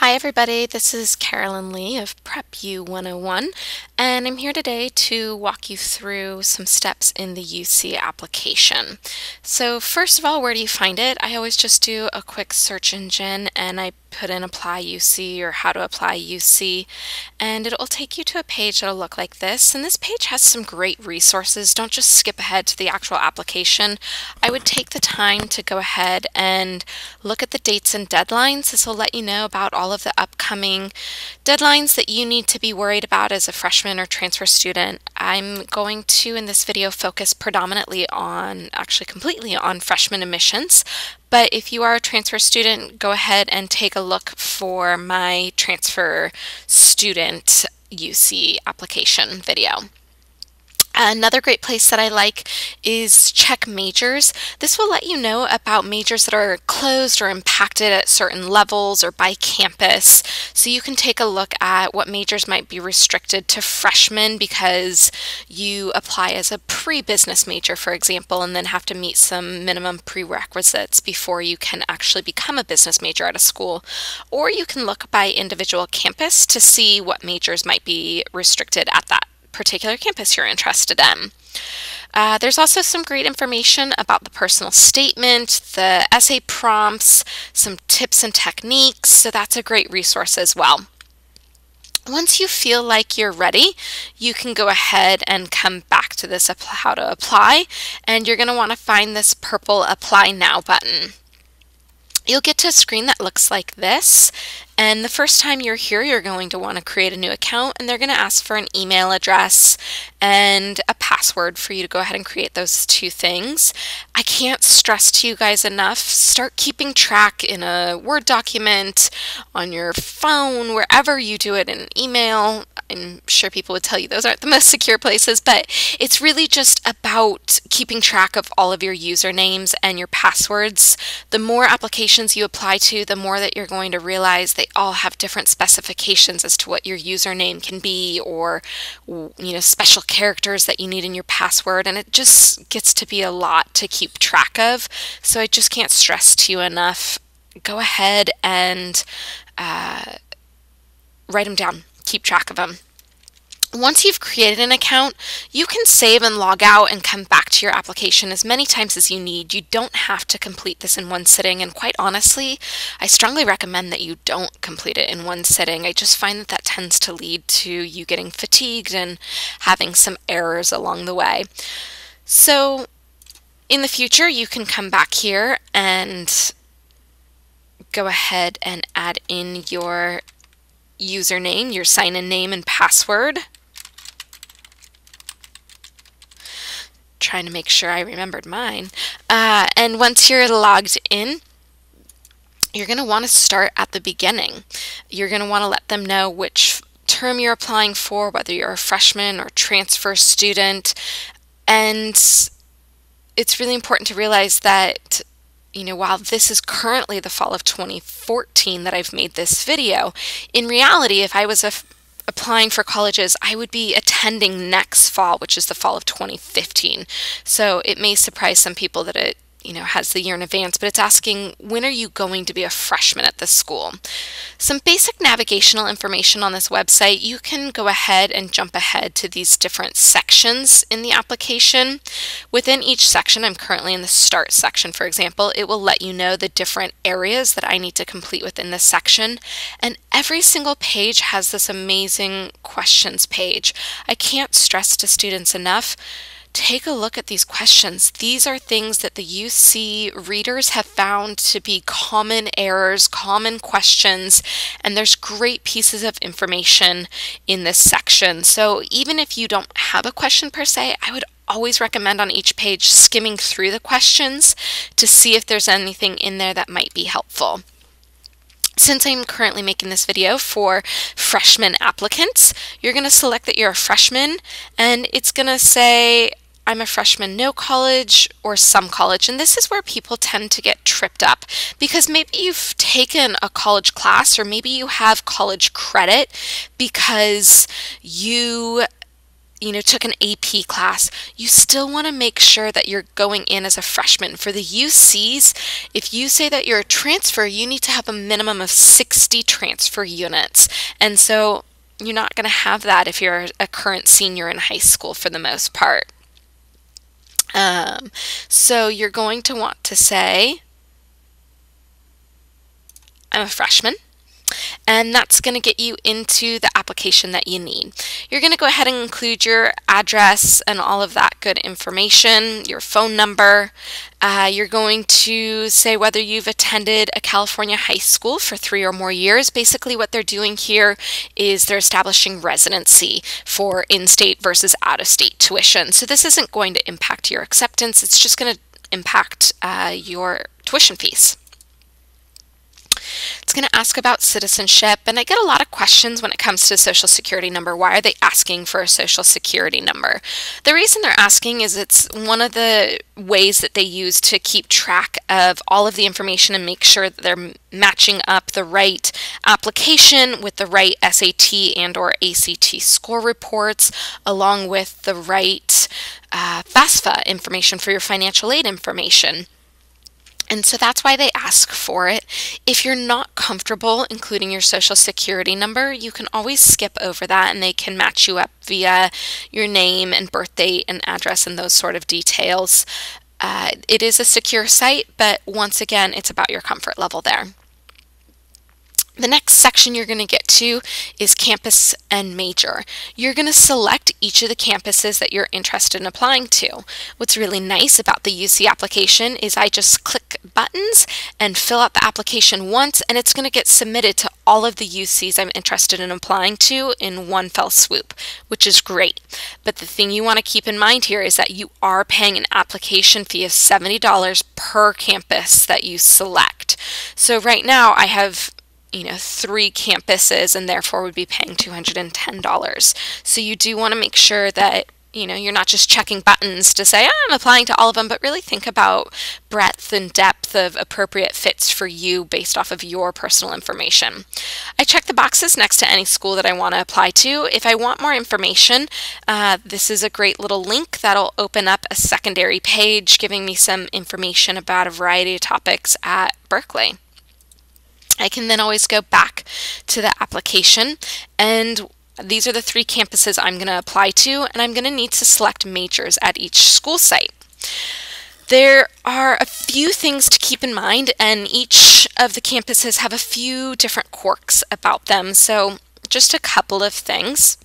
Hi everybody, this is Carolyn Lee of Prep U 101, and I'm here today to walk you through some steps in the UC application. So first of all, where do you find it? I always just do a quick search engine and I put in apply UC or how to apply UC, and it'll take you to a page that'll look like this. And this page has some great resources. Don't just skip ahead to the actual application. I would take the time to go ahead and look at the dates and deadlines. This will let you know about all of the upcoming deadlines that you need to be worried about as a freshman or transfer student. I'm going to, in this video, focus predominantly on, actually completely on freshman admissions. But if you are a transfer student, go ahead and take a look for my transfer student UC application video. Another great place that I like is check majors. This will let you know about majors that are closed or impacted at certain levels or by campus. So you can take a look at what majors might be restricted to freshmen because you apply as a pre-business major, for example, and then have to meet some minimum prerequisites before you can actually become a business major at a school. Or you can look by individual campus to see what majors might be restricted at that particular campus you're interested in. There's also some great information about the personal statement, the essay prompts, some tips and techniques, so that's a great resource as well. Once you feel like you're ready, you can go ahead and come back to this how to apply, and you're going to want to find this purple Apply Now button. You'll get to a screen that looks like this, and the first time you're here, you're going to want to create a new account, and they're going to ask for an email address and a password for you to go ahead and create those two things. I can't stress to you guys enough, start keeping track in a Word document, on your phone, wherever you do it, in an email. I'm sure people would tell you those aren't the most secure places, but it's really just about keeping track of all of your usernames and your passwords. The more applications you apply to, the more that you're going to realize they all have different specifications as to what your username can be, or special characters that you need in your password, and it just gets to be a lot to keep track of. So I just can't stress to you enough, go ahead and write them down. Keep track of them. Once you've created an account, you can save and log out and come back to your application as many times as you need. You don't have to complete this in one sitting, and quite honestly, I strongly recommend that you don't complete it in one sitting. I just find that tends to lead to you getting fatigued and having some errors along the way. So in the future, you can come back here and go ahead and add in your username, your sign-in name and password. Trying to make sure I remembered mine. And once you're logged in, you're going to want to start at the beginning. You're going to want to let them know which term you're applying for, whether you're a freshman or transfer student. And it's really important to realize that while this is currently the fall of 2014 that I've made this video, in reality, if I was applying for colleges, I would be attending next fall, which is the fall of 2015. So it may surprise some people that it has the year in advance, but it's asking, when are you going to be a freshman at this school? Some basic navigational information on this website. You can go ahead and jump ahead to these different sections in the application. Within each section, I'm currently in the Start section, for example, it will let you know the different areas that I need to complete within this section. And every single page has this amazing questions page. I can't stress to students enough, take a look at these questions. These are things that the UC readers have found to be common errors, common questions, and there's great pieces of information in this section. So even if you don't have a question per se, I would always recommend on each page skimming through the questions to see if there's anything in there that might be helpful. Since I'm currently making this video for freshman applicants, you're going to select that you're a freshman, and it's going to say, I'm a freshman, no college or some college. And this is where people tend to get tripped up, because maybe you've taken a college class, or maybe you have college credit because you took an AP class, you still want to make sure that you're going in as a freshman. For the UCs, if you say that you're a transfer, you need to have a minimum of 60 transfer units. And so you're not going to have that if you're a current senior in high school for the most part. So you're going to want to say, I'm a freshman. And that's going to get you into the application that you need. You're going to go ahead and include your address and all of that good information, your phone number. You're going to say whether you've attended a California high school for 3 or more years. Basically what they're doing here is they're establishing residency for in-state versus out-of-state tuition. So this isn't going to impact your acceptance. It's just going to impact your tuition fees. It's going to ask about citizenship, and I get a lot of questions when it comes to social security number. Why are they asking for a social security number? The reason they're asking is it's one of the ways that they use to keep track of all of the information and make sure that they're matching up the right application with the right SAT and or ACT score reports, along with the right FAFSA information for your financial aid information. And so that's why they ask for it. If you're not comfortable including your social security number, you can always skip over that and they can match you up via your name and birth date and address and those sort of details. It is a secure site, but once again, it's about your comfort level there. The next section you're going to get to is campus and major. You're going to select each of the campuses that you're interested in applying to. What's really nice about the UC application is I just click buttons and fill out the application once, and it's going to get submitted to all of the UCs I'm interested in applying to in one fell swoop, which is great. But the thing you want to keep in mind here is that you are paying an application fee of $70 per campus that you select. So right now I have 3 campuses and therefore would be paying $210. So you do want to make sure that you're not just checking buttons to say, I'm applying to all of them, but really think about breadth and depth of appropriate fits for you based off of your personal information. I check the boxes next to any school that I want to apply to. If I want more information, this is a great little link that'll open up a secondary page giving me some information about a variety of topics at Berkeley. I can then always go back to the application, and these are the 3 campuses I'm going to apply to, and I'm going to need to select majors at each school site. There are a few things to keep in mind, and each of the campuses have a few different quirks about them, so just a couple of things.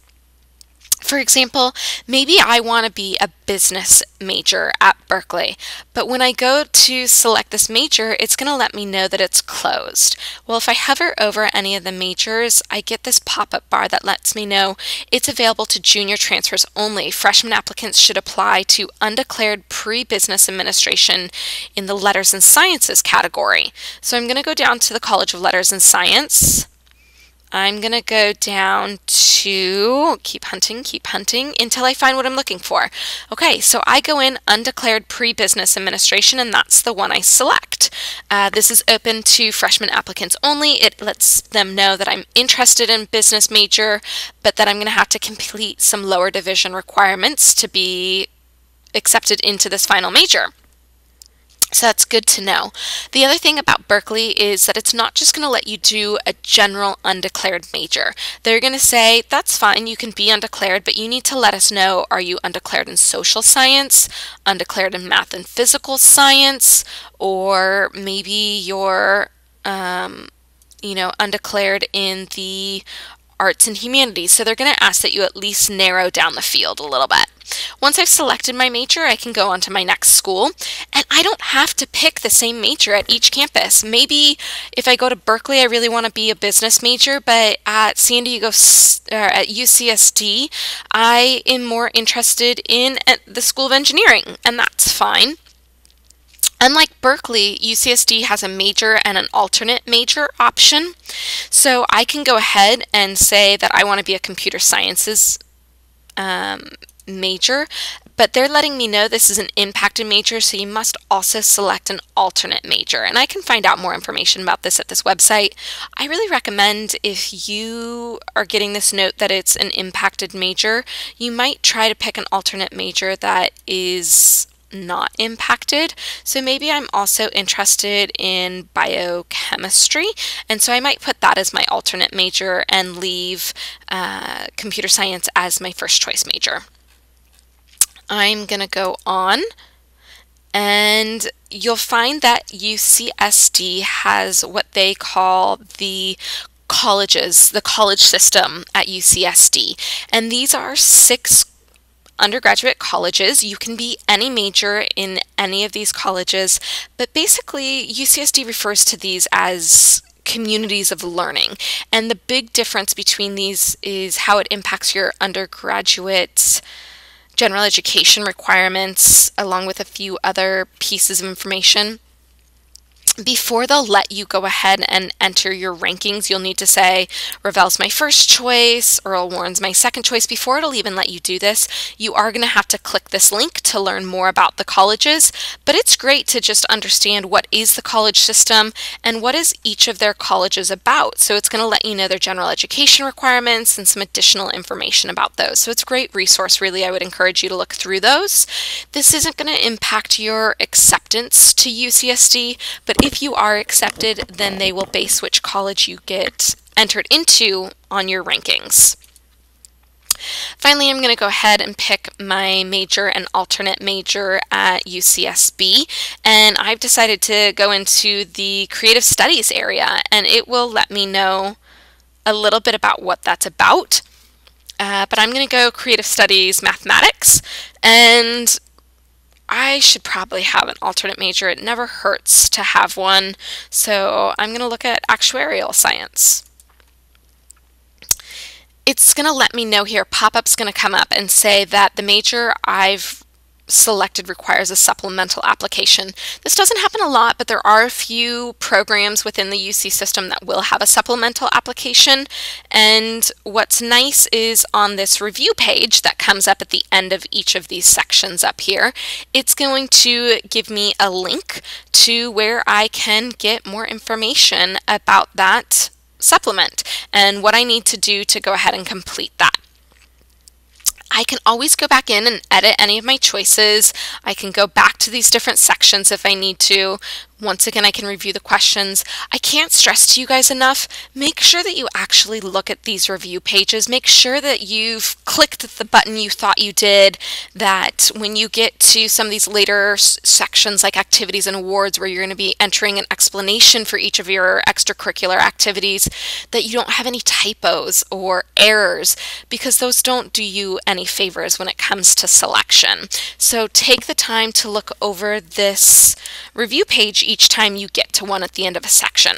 For example, maybe I want to be a business major at Berkeley, but when I go to select this major, it's going to let me know that it's closed. Well, if I hover over any of the majors, I get this pop-up bar that lets me know it's available to junior transfers only. Freshman applicants should apply to undeclared pre-business administration in the letters and sciences category. So I'm going to go down to the College of Letters and Science. I'm going to go down to keep hunting until I find what I'm looking for. Okay, so I go in undeclared pre-business administration, and that's the one I select. This is open to freshman applicants only. It lets them know that I'm interested in business major, but that I'm going to have to complete some lower division requirements to be accepted into this final major. So that's good to know. The other thing about Berkeley is that it's not just going to let you do a general undeclared major. They're going to say, that's fine, you can be undeclared, but you need to let us know, are you undeclared in social science, undeclared in math and physical science, or maybe you're, undeclared in the arts and humanities. So they're going to ask that you at least narrow down the field a little bit. Once I've selected my major, I can go on to my next school, and I don't have to pick the same major at each campus. Maybe if I go to Berkeley, I really want to be a business major, but at San Diego, at UCSD, I am more interested in the School of Engineering, and that's fine. Unlike Berkeley, UCSD has a major and an alternate major option. So I can go ahead and say that I want to be a computer sciences major, but they're letting me know this is an impacted major, so you must also select an alternate major. And I can find out more information about this at this website. I really recommend, if you are getting this note that it's an impacted major, you might try to pick an alternate major that is not impacted. So maybe I'm also interested in biochemistry, and so I might put that as my alternate major and leave computer science as my first choice major. I'm going to go on, and you'll find that UCSD has what they call the colleges, the college system at UCSD, and these are 6 undergraduate colleges. You can be any major in any of these colleges, but basically UCSD refers to these as communities of learning. And the big difference between these is how it impacts your undergraduate general education requirements, along with a few other pieces of information. Before they'll let you go ahead and enter your rankings, you'll need to say Revell's my first choice, Earl Warren's my second choice. Before it'll even let you do this, you are going to have to click this link to learn more about the colleges, but it's great to just understand what is the college system and what is each of their colleges about. So it's going to let you know their general education requirements and some additional information about those. So it's a great resource, really. I would encourage you to look through those. This isn't going to impact your acceptance to UCSD, but if you are accepted, then they will base which college you get entered into on your rankings. Finally, I'm going to go ahead and pick my major and alternate major at UCSB, and I've decided to go into the creative studies area, and it will let me know a little bit about what that's about. But I'm going to go creative studies mathematics, and I should probably have an alternate major. It never hurts to have one. So I'm going to look at actuarial science. It's going to let me know here, pop-up's going to come up and say that the major I've selected requires a supplemental application. This doesn't happen a lot, but there are a few programs within the UC system that will have a supplemental application. And what's nice is on this review page that comes up at the end of each of these sections up here, it's going to give me a link to where I can get more information about that supplement and what I need to do to go ahead and complete that. I can always go back in and edit any of my choices. I can go back to these different sections if I need to. Once again, I can review the questions. I can't stress to you guys enough, make sure that you actually look at these review pages. Make sure that you've clicked the button you thought you did, that when you get to some of these later sections like activities and awards where you're going to be entering an explanation for each of your extracurricular activities, that you don't have any typos or errors, because those don't do you any favors when it comes to selection. So take the time to look over this review page each time you get to one at the end of a section.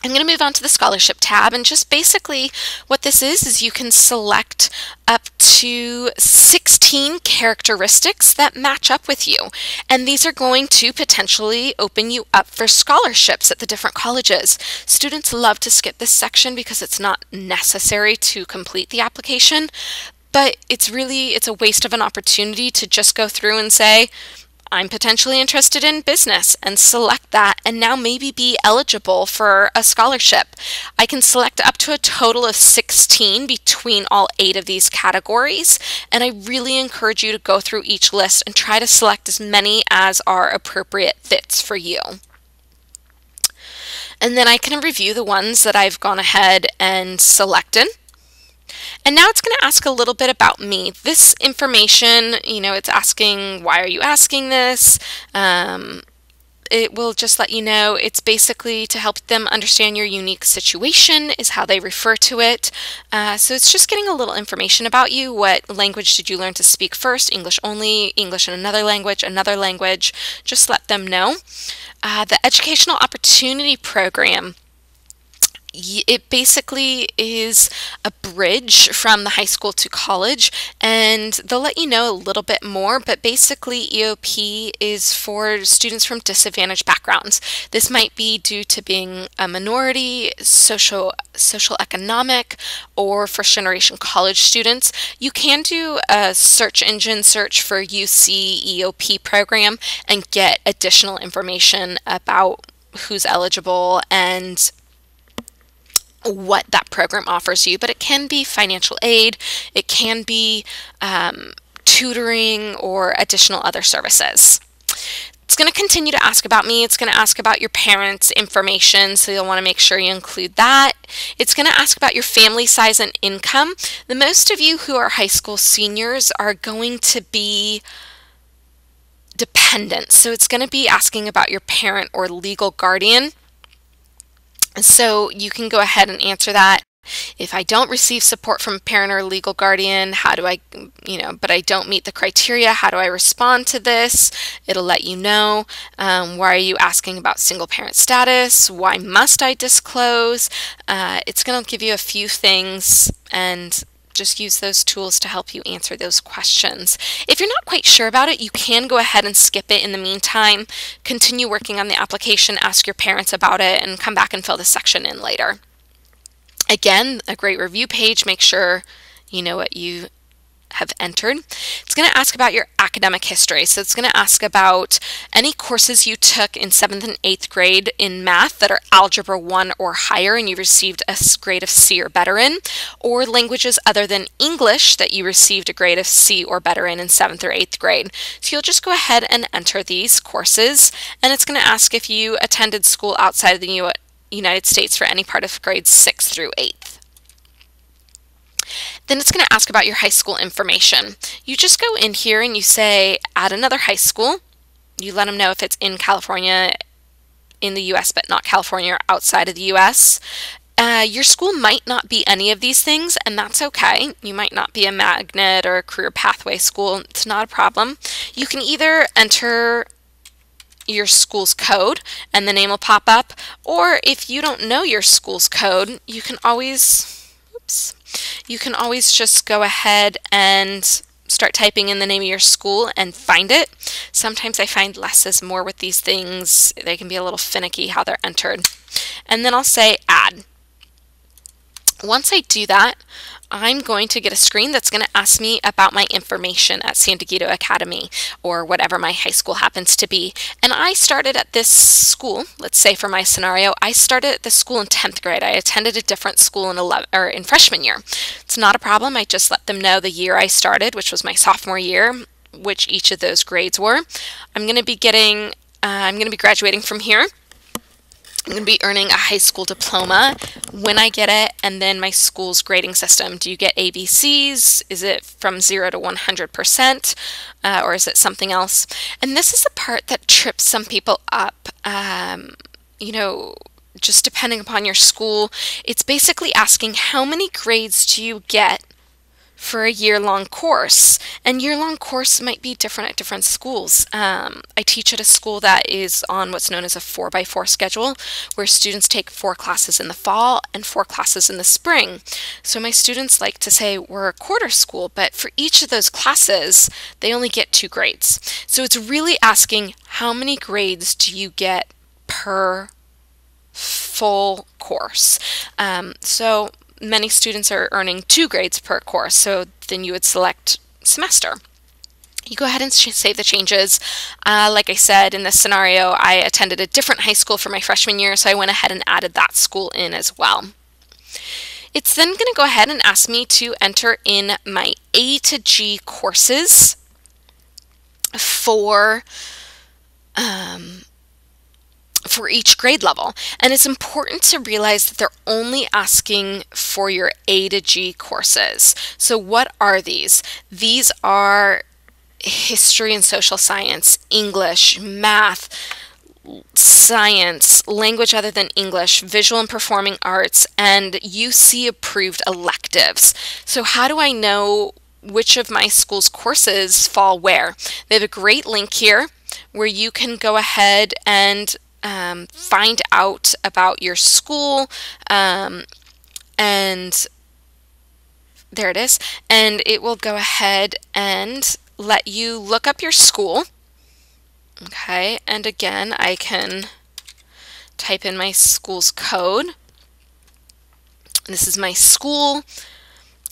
I'm going to move on to the scholarship tab, and just basically what this is you can select up to 16 characteristics that match up with you, and these are going to potentially open you up for scholarships at the different colleges. Students love to skip this section because it's not necessary to complete the application, but it's a waste of an opportunity to just go through and say, I'm potentially interested in business, and select that, and now maybe be eligible for a scholarship. I can select up to a total of 16 between all 8 of these categories, and I really encourage you to go through each list and try to select as many as are appropriate fits for you. And then I can review the ones that I've gone ahead and selected. And now it's going to ask a little bit about me. This information, it's asking, why are you asking this? It will just let you know it's basically to help them understand your unique situation is how they refer to it. So it's just getting a little information about you. What language did you learn to speak first? English only, English and another language. Just let them know. The Educational Opportunity Program. It basically is a bridge from the high school to college, and they'll let you know a little bit more, but basically EOP is for students from disadvantaged backgrounds. This might be due to being a minority, social economic, or first generation college students. You can do a search engine search for UC EOP program and get additional information about who's eligible and what that program offers you, but it can be financial aid, it can be tutoring, or additional other services. It's going to continue to ask about me. It's going to ask about your parents' information, so you'll want to make sure you include that. It's going to ask about your family size and income. The most of you who are high school seniors are going to be dependent, so it's going to be asking about your parent or legal guardian. So you can go ahead and answer that. If I don't receive support from a parent or legal guardian, how do I, but I don't meet the criteria, how do I respond to this? It'll let you know. Why are you asking about single parent status? Why must I disclose? It's going to give you a few things, and just use those tools to help you answer those questions. If you're not quite sure about it, you can go ahead and skip it in the meantime. Continue working on the application, ask your parents about it, and come back and fill this section in later. Again, a great review page. Make sure you know what you have entered. It's going to ask about your academic history. So it's going to ask about any courses you took in 7th and 8th grade in math that are Algebra 1 or higher and you received a grade of C or better in, or languages other than English that you received a grade of C or better in 7th or 8th grade. So you'll just go ahead and enter these courses, and it's going to ask if you attended school outside of the United States for any part of grades 6th through 8th. Then it's going to ask about your high school information. You just go in here and you say, add another high school. You let them know if it's in California, in the US, but not California or outside of the US. Your school might not be any of these things, and that's okay. You might not be a magnet or a career pathway school. It's not a problem. You can either enter your school's code and the name will pop up, or if you don't know your school's code, you can always just go ahead and start typing in the name of your school and find it. Sometimes I find less is more with these things. They can be a little finicky how they're entered. And then I'll say add. Once I do that, I'm going to get a screen that's going to ask me about my information at San Diego Academy, or whatever my high school happens to be. And I started at this school. Let's say for my scenario, I started at this school in 10th grade. I attended a different school in freshman year. It's not a problem. I just let them know the year I started, which was my sophomore year, which each of those grades were. I'm going to be graduating from here. I'm going to be earning a high school diploma when I get it, and then my school's grading system. Do you get ABCs? Is it from 0 to 100%, or is it something else? And this is the part that trips some people up. Just depending upon your school, it's basically asking how many grades do you get for a year-long course, and year-long course might be different at different schools. I teach at a school that is on what's known as a 4x4 schedule, where students take 4 classes in the fall and 4 classes in the spring. So my students like to say we're a quarter school, but for each of those classes, they only get 2 grades. So it's really asking how many grades do you get per full course. So many students are earning 2 grades per course, so then you would select semester. You go ahead and save the changes. Like I said, in this scenario, I attended a different high school for my freshman year, so I went ahead and added that school in as well. It's then going to go ahead and ask me to enter in my A to G courses for each grade level. And it's important to realize that they're only asking for your A to G courses. So what are these? These are history and social science, English, math, science, language other than English, visual and performing arts, and UC approved electives. So how do I know which of my school's courses fall where? They have a great link here where you can go ahead and find out about your school, and there it is, and it will go ahead and let you look up your school. Okay, and again, I can type in my school's code. This is my school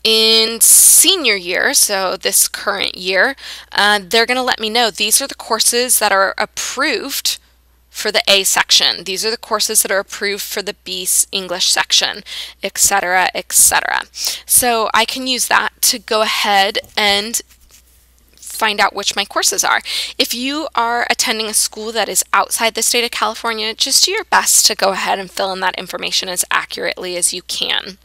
in senior year, so this current year. They're going to let me know these are the courses that are approved for the A section. These are the courses that are approved for the B English section, etc., etc. So I can use that to go ahead and find out which my courses are. If you are attending a school that is outside the state of California, just do your best to go ahead and fill in that information as accurately as you can.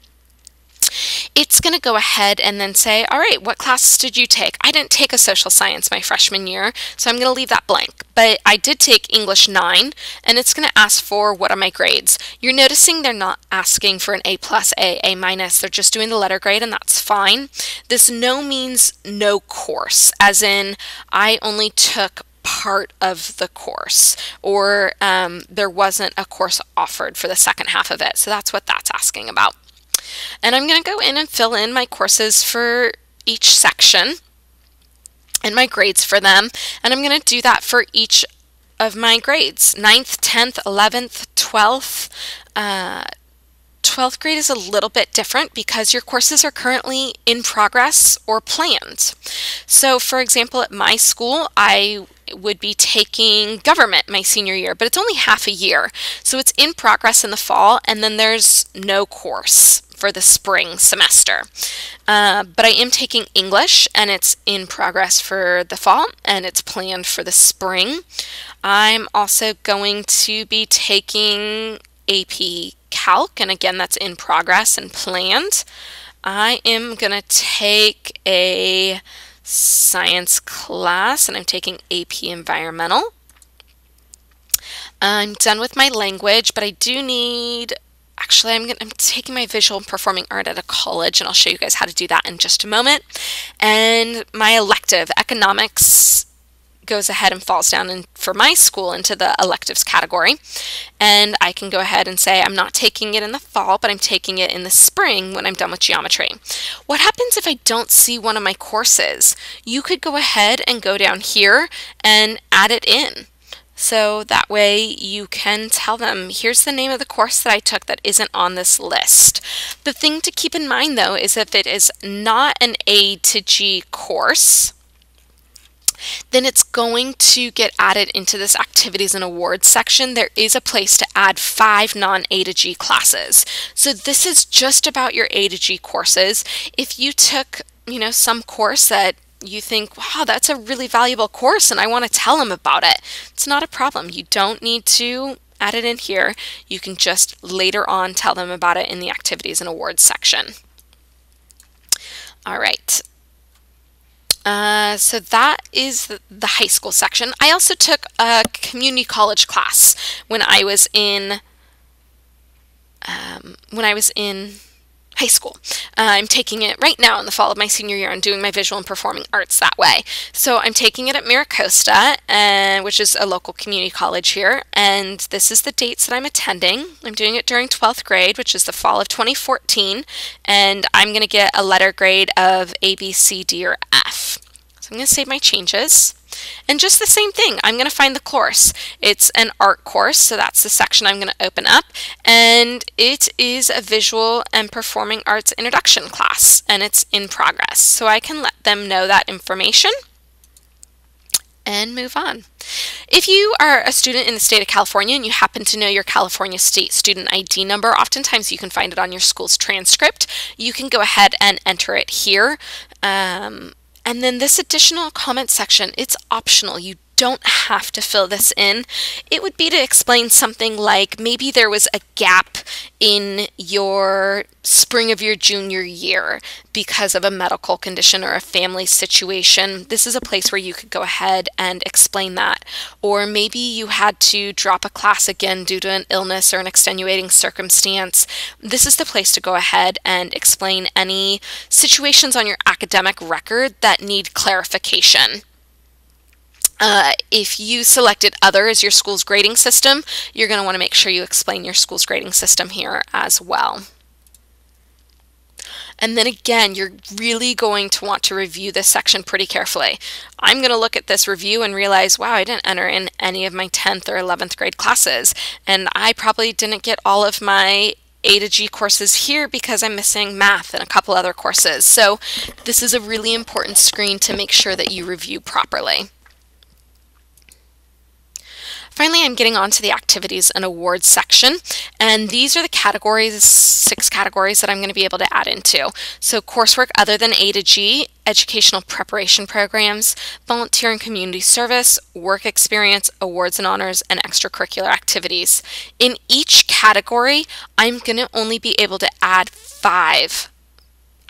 It's going to go ahead and then say, all right, what classes did you take? I didn't take a social science my freshman year, so I'm going to leave that blank. But I did take English 9, and it's going to ask for what are my grades. You're noticing they're not asking for an A+, A minus. They're just doing the letter grade, and that's fine. This no means no course, as in I only took part of the course, or there wasn't a course offered for the second half of it. So that's what that's asking about. And I'm going to go in and fill in my courses for each section and my grades for them. And I'm going to do that for each of my grades, 9th, 10th, 11th, 12th. 12th grade is a little bit different because your courses are currently in progress or planned. So for example, at my school, I would be taking government my senior year, but it's only half a year. So it's in progress in the fall, and then there's no course for the spring semester. But I am taking English, and it's in progress for the fall, and it's planned for the spring. I'm also going to be taking AP Calc, and again, that's in progress and planned. I am going to take a science class, and I'm taking AP Environmental. I'm done with my language, but I do need, actually, I'm taking my visual and performing art at a college, and I'll show you guys how to do that in just a moment. And my elective, economics, goes ahead and falls down for my school into the electives category. And I can go ahead and say I'm not taking it in the fall, but I'm taking it in the spring when I'm done with geometry. What happens if I don't see one of my courses? You could go ahead and go down here and add it in. So that way you can tell them, here's the name of the course that I took that isn't on this list. The thing to keep in mind though is if it is not an A to G course, then it's going to get added into this activities and awards section. There is a place to add 5 non-A to G classes. So this is just about your A to G courses. If you took, some course that you think, wow, that's a really valuable course and I want to tell them about it, it's not a problem. You don't need to add it in here. You can just later on tell them about it in the activities and awards section. All right. So that is the high school section. I also took a community college class when I was in high school. I'm taking it right now in the fall of my senior year. I'm doing my visual and performing arts that way. So I'm taking it at Miracosta, which is a local community college here, and this is the dates that I'm attending. I'm doing it during 12th grade, which is the fall of 2014, and I'm going to get a letter grade of A, B, C, D, or F. So I'm going to save my changes. And just the same thing, I'm going to find the course. It's an art course, so that's the section I'm going to open up. And it is a visual and performing arts introduction class, and it's in progress. So I can let them know that information and move on. If you are a student in the state of California and you happen to know your California State Student ID number, oftentimes you can find it on your school's transcript. You can go ahead and enter it here. And then this additional comment section, it's optional. You don't have to fill this in. It would be to explain something like maybe there was a gap in your spring of your junior year because of a medical condition or a family situation. This is a place where you could go ahead and explain that. Or maybe you had to drop a class again due to an illness or an extenuating circumstance. This is the place to go ahead and explain any situations on your academic record that need clarification. If you selected Other as your school's grading system, you're going to want to make sure you explain your school's grading system here as well. And then again, you're really going to want to review this section pretty carefully. I'm going to look at this review and realize, wow, I didn't enter in any of my 10th or 11th grade classes, and I probably didn't get all of my A to G courses here because I'm missing math and a couple other courses. So this is a really important screen to make sure that you review properly. Finally, I'm getting on to the activities and awards section, and these are the categories, 6 categories that I'm going to be able to add into. So coursework other than A to G, educational preparation programs, volunteer and community service, work experience, awards and honors, and extracurricular activities. In each category, I'm going to only be able to add 5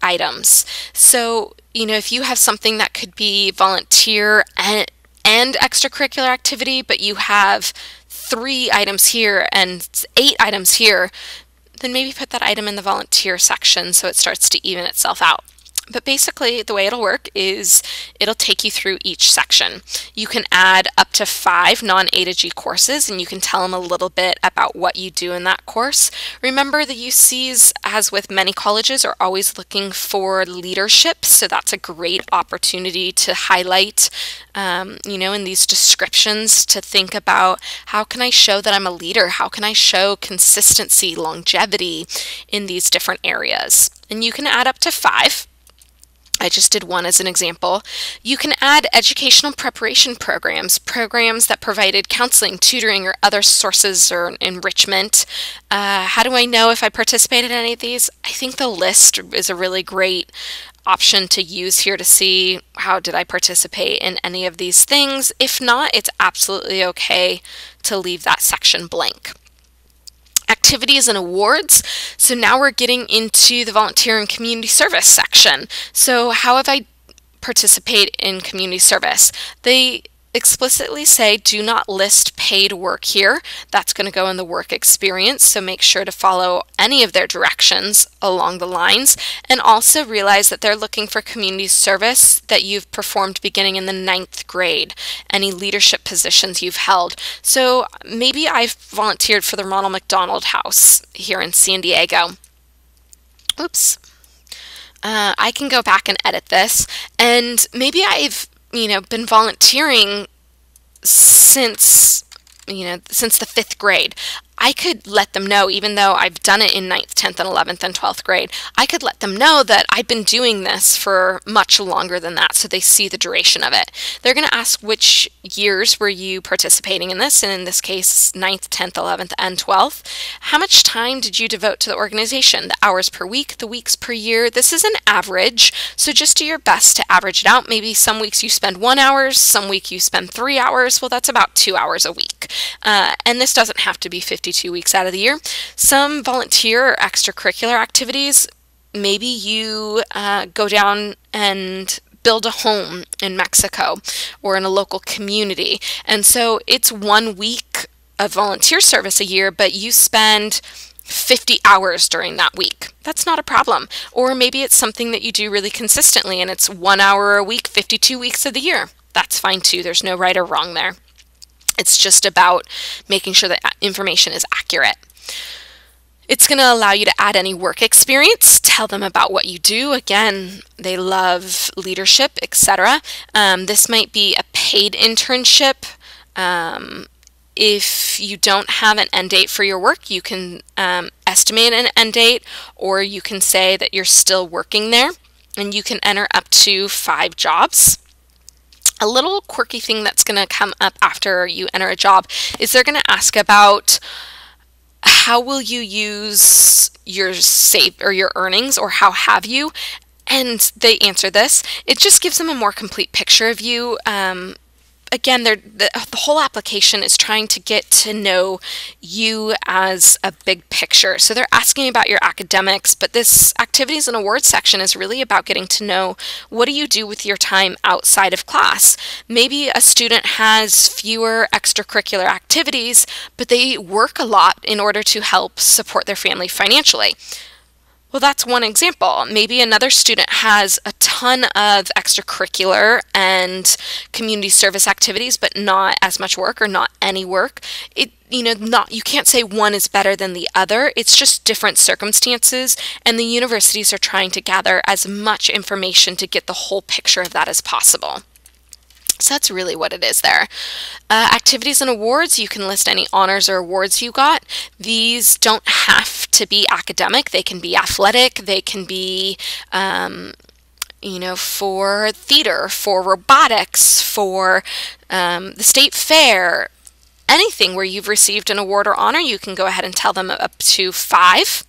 items. So, if you have something that could be volunteer and extracurricular activity, but you have 3 items here and 8 items here, then maybe put that item in the volunteer section so it starts to even itself out. But basically, the way it'll work is it'll take you through each section. You can add up to 5 non-A to G courses, and you can tell them a little bit about what you do in that course. Remember, the UCs, as with many colleges, are always looking for leadership, so that's a great opportunity to highlight, in these descriptions, to think about, how can I show that I'm a leader? How can I show consistency, longevity in these different areas? And you can add up to 5. I just did 1 as an example. You can add educational preparation programs that provided counseling, tutoring, or other sources or enrichment. How do I know if I participated in any of these? I think the list is a really great option to use here to see, how did I participate in any of these things? If not, it's absolutely okay to leave that section blank. Activities and awards. So now we're getting into the volunteer and community service section. So how have I participated in community service? They explicitly say do not list paid work here. That's going to go in the work experience, so make sure to follow any of their directions along the lines, and also realize that they're looking for community service that you've performed beginning in the 9th grade, any leadership positions you've held. So maybe I've volunteered for the Ronald McDonald House here in San Diego. Oops. I can go back and edit this, and maybe I've been volunteering since the 5th grade. I could let them know, even though I've done it in 9th, 10th, and 11th, and 12th grade, I could let them know that I've been doing this for much longer than that, so they see the duration of it. They're going to ask which years were you participating in this, and in this case, 9th, 10th, 11th, and 12th. How much time did you devote to the organization? The hours per week, the weeks per year. This is an average, so just do your best to average it out. Maybe some weeks you spend 1 hour, some week you spend 3 hours. Well, that's about 2 hours a week. And this doesn't have to be 52 weeks out of the year. Some volunteer or extracurricular activities, maybe you go down and build a home in Mexico or in a local community. And so it's 1 week of volunteer service a year, but you spend 50 hours during that week. That's not a problem. Or maybe it's something that you do really consistently and it's 1 hour a week, 52 weeks of the year. That's fine too. There's no right or wrong there. It's just about making sure that information is accurate. It's going to allow you to add any work experience, tell them about what you do. Again, they love leadership, etc. This might be a paid internship. If you don't have an end date for your work, you can estimate an end date, or you can say that you're still working there, and you can enter up to 5 jobs. A little quirky thing that's going to come up after you enter a job is they're going to ask about how will you use your your earnings, or how have you, and they answer this. It just gives them a more complete picture of you. Again, the whole application is trying to get to know you as a big picture. So they're asking about your academics, but this activities and awards section is really about getting to know, what do you do with your time outside of class? Maybe a student has fewer extracurricular activities, but they work a lot in order to help support their family financially. Well, that's one example. Maybe another student has a ton of extracurricular and community service activities, but not as much work or not any work. You can't say one is better than the other. It's just different circumstances, and the universities are trying to gather as much information to get the whole picture of that as possible. So that's really what it is there. Activities and awards, you can list any honors or awards you got. These don't have to be academic. They can be athletic. They can be, for theater, for robotics, for the state fair. Anything where you've received an award or honor, you can go ahead and tell them up to 5.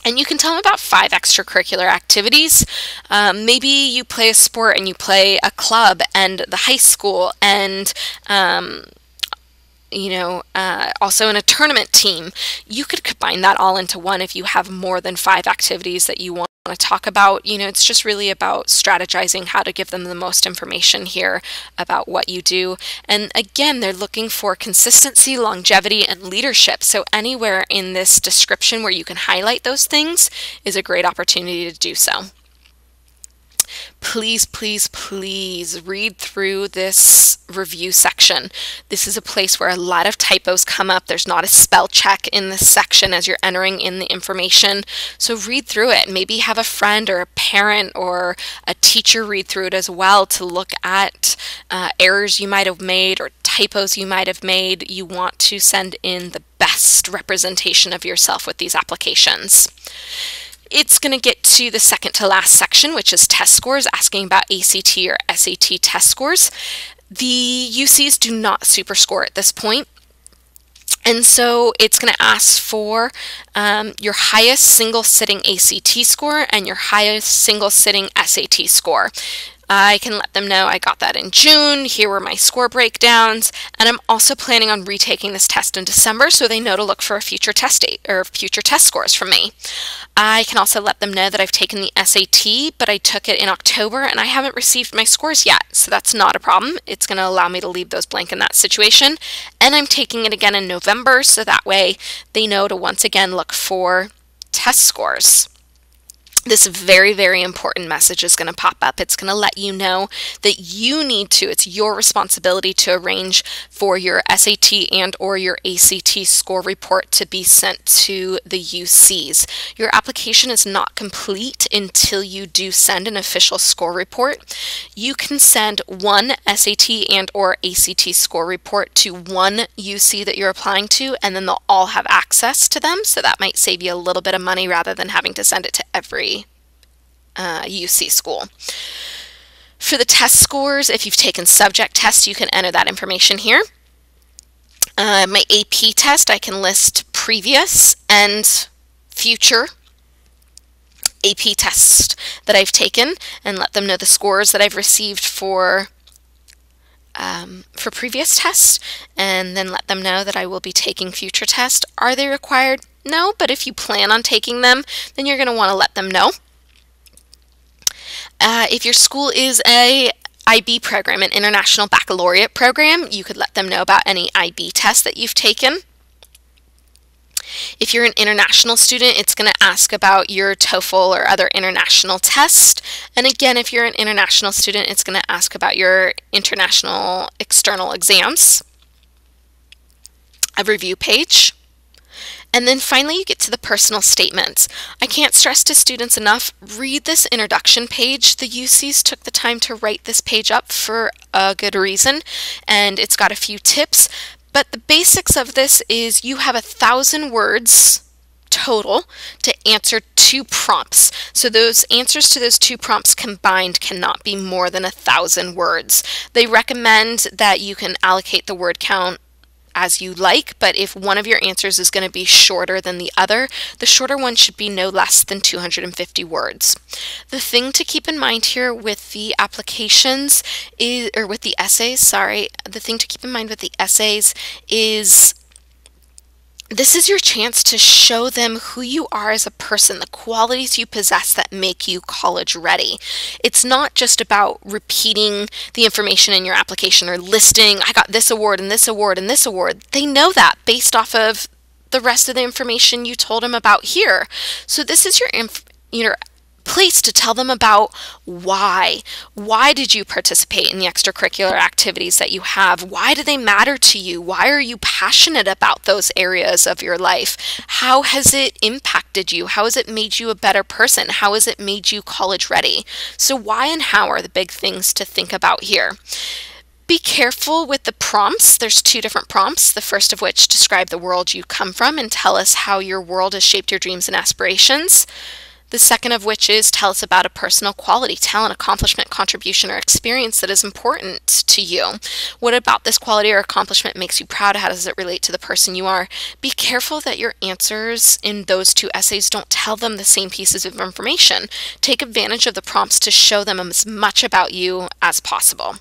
And you can tell them about 5 extracurricular activities. Maybe you play a sport and you play a club and the high school and also in a tournament team. You could combine that all into one if you have more than 5 activities that you want to talk about. It's just really about strategizing how to give them the most information here about what you do. And again, they're looking for consistency, longevity, and leadership. So anywhere in this description where you can highlight those things is a great opportunity to do so. Please, please, please read through this review section. This is a place where a lot of typos come up. There's not a spell check in this section as you're entering in the information. So read through it. Maybe have a friend or a parent or a teacher read through it as well to look at errors you might have made or typos you might have made. You want to send in the best representation of yourself with these applications. It's going to get to the second to last section, which is test scores, asking about ACT or SAT test scores. The UCs do not superscore at this point. And so it's going to ask for your highest single sitting ACT score and your highest single sitting SAT score. I can let them know I got that in June, here were my score breakdowns, and I'm also planning on retaking this test in December so they know to look for a future test date or future test scores from me. I can also let them know that I've taken the SAT, but I took it in October and I haven't received my scores yet, so that's not a problem. It's going to allow me to leave those blank in that situation. And I'm taking it again in November, so that way they know to once again look for test scores. This very, very important message is going to pop up. It's going to let you know that you need to, it's your responsibility to arrange for your SAT and or your ACT score report to be sent to the UCs. Your application is not complete until you do send an official score report. You can send one SAT and or ACT score report to one UC that you're applying to, and then they'll all have access to them. So that might save you a little bit of money rather than having to send it to every UC school. For the test scores, if you've taken subject tests, you can enter that information here. My AP test, I can list previous and future AP tests that I've taken and let them know the scores that I've received for previous tests, and then let them know that I will be taking future tests. Are they required? No, but if you plan on taking them, then you're going to want to let them know. If your school is a IB program, an International Baccalaureate program, you could let them know about any IB tests that you've taken. If you're an international student, it's going to ask about your TOEFL or other international test. And again, if you're an international student, it's going to ask about your international external exams. A review page. And then finally, you get to the personal statements. I can't stress to students enough, read this introduction page. The UCs took the time to write this page up for a good reason, and it's got a few tips. But the basics of this is you have 1,000 words total to answer 2 prompts. So those answers to those 2 prompts combined cannot be more than 1,000 words. They recommend that you can allocate the word count as you like, but if one of your answers is going to be shorter than the other, the shorter one should be no less than 250 words. The thing to keep in mind here with the applications is, or with the essays, sorry, the thing to keep in mind with the essays is this is your chance to show them who you are as a person, the qualities you possess that make you college ready. It's not just about repeating the information in your application or listing, I got this award and this award and this award. They know that based off of the rest of the information you told them about here. So this is your place to tell them about why. Why did you participate in the extracurricular activities that you have? Why do they matter to you? Why are you passionate about those areas of your life? How has it impacted you? How has it made you a better person? How has it made you college ready? So why and how are the big things to think about here. Be careful with the prompts. There's 2 different prompts, the first of which describe the world you come from and tell us how your world has shaped your dreams and aspirations. The second of which is tell us about a personal quality, talent, accomplishment, contribution, or experience that is important to you. What about this quality or accomplishment makes you proud? How does it relate to the person you are? Be careful that your answers in those 2 essays don't tell them the same pieces of information. Take advantage of the prompts to show them as much about you as possible.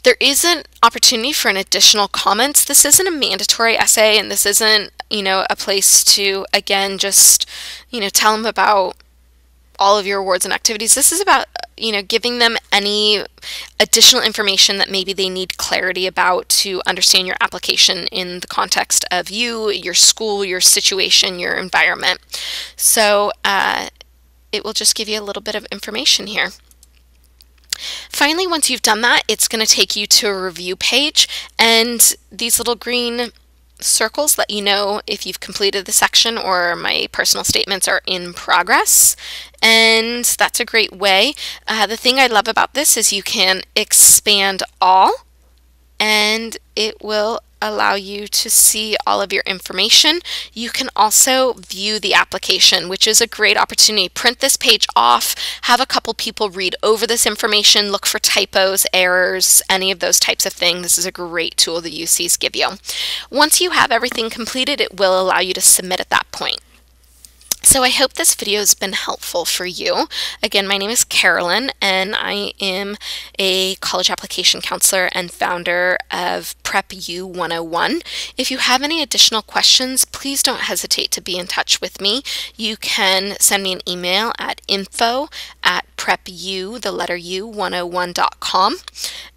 There is an opportunity for an additional comments. This isn't a mandatory essay, and this isn't, a place to, again, just, tell them about all of your awards and activities. This is about, giving them any additional information that maybe they need clarity about to understand your application in the context of you, your school, your situation, your environment. So it will just give you a little bit of information here. Finally, once you've done that, it's going to take you to a review page, and these little green circles let you know if you've completed the section or my personal statements are in progress, and that's a great way. The thing I love about this is you can expand all, and it will allow you to see all of your information. You can also view the application, which is a great opportunity. Print this page off, have a couple people read over this information, look for typos, errors, any of those types of things. This is a great tool the UCs give you. Once you have everything completed, it will allow you to submit at that point. So I hope this video has been helpful for you. Again, my name is Carolyn, and I am a college application counselor and founder of Prep U 101. If you have any additional questions, please don't hesitate to be in touch with me. You can send me an email at info@prepu, the letter U, 101.com.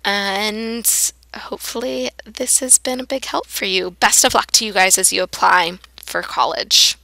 And hopefully this has been a big help for you. Best of luck to you guys as you apply for college.